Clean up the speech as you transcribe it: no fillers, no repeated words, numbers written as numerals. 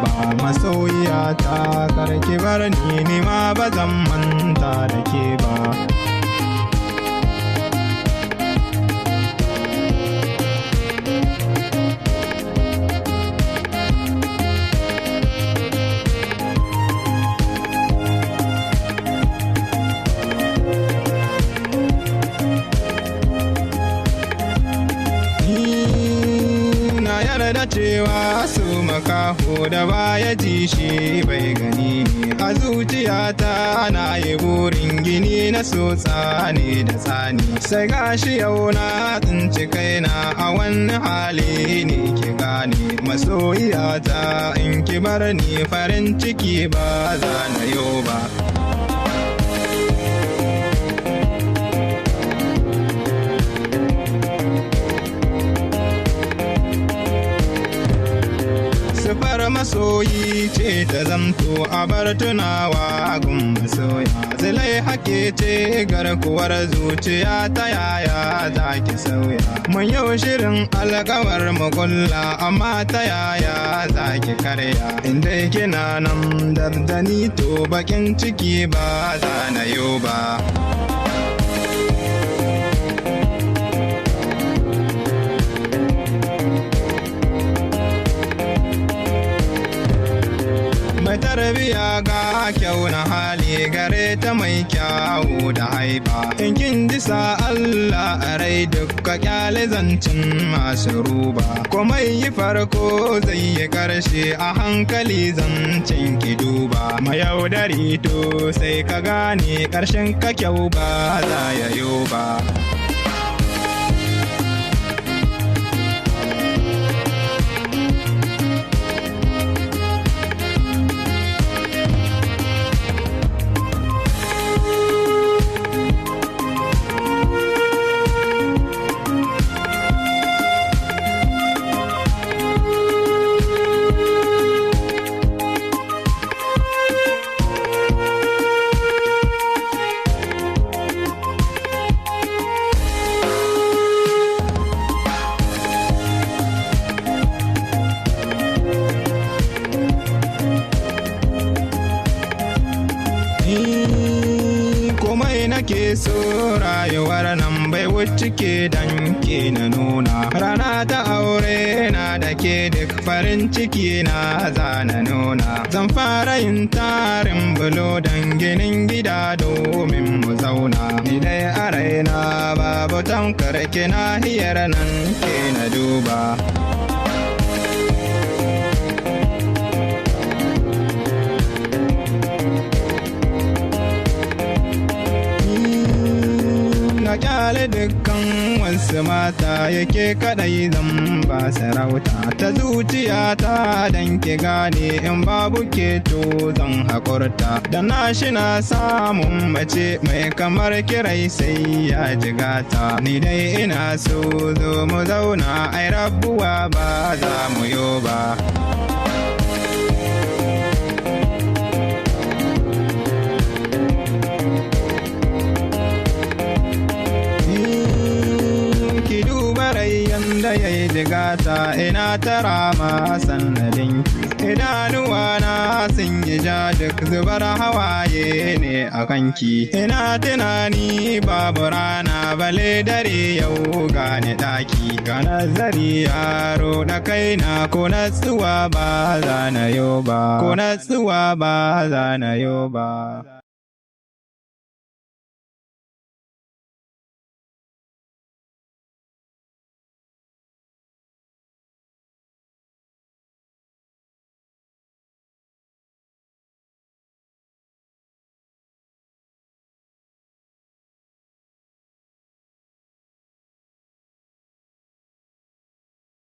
ba masoyiyata karki bar ni ma ba zan manta da ke ba. Da cewa su makaho da baya ji shi bai gani ne a zuciyata na yi burin gini na so tsani da tsani sai gashi yau na tsinci kaina a wani hali ne ki gane masoyiyata in ki bar ni farin ciki ba za na yau ba. Sufar masoyi ce ta zamto a bar tunawa gun masoya. Zilai hake ce garkuwar zuciya ta yaya za ki sauya. Mun yau shirin alkawar mukulla amma ta yaya za ki karya. Inda kina nan dardani to bakin ciki ba za na yau ba. Mai tarbiya ga kyau na hali gare ta mai kyawu da haifa. In kin ji sa Allah a rai dukka kyale zancin masu ruba. Komai yi farko zai yi karshe a hankali zancin ki duba. Mayaudari to sai ka gane karshen ka kyau ba za ya yo ba. Komai nake so rayuwar nan bai wuce ke dan ke na nuna. Rana ta aure na da ke duk farin ciki na zana nuna. Zan fara yin tarin bulo dan ginin gida domin mu zauna. Ni dai a raina babu tamkar ke nahiyar nan ke na duba. Na kyale dukkan wasu mata yake kadai zan ba sarauta ta zuciyata dan ki gane in babu ke to zan haƙurta. Da na shi na samun mace mai kamar kirai sai ya jigata. Ni dai ina so zo mu zauna ai rabuwa ba za mu yo ba. Da ya yi jigata ina tara ma sannadinki. Idanuwa na sun yi ja duk zubar hawaye ne a kanki. Ina tunani babu rana bale dare yau gane ɗaki. Ga nazari yaro da kaina ko natsuwa ba za na yo ba. Ko natsuwa ba za na yo ba.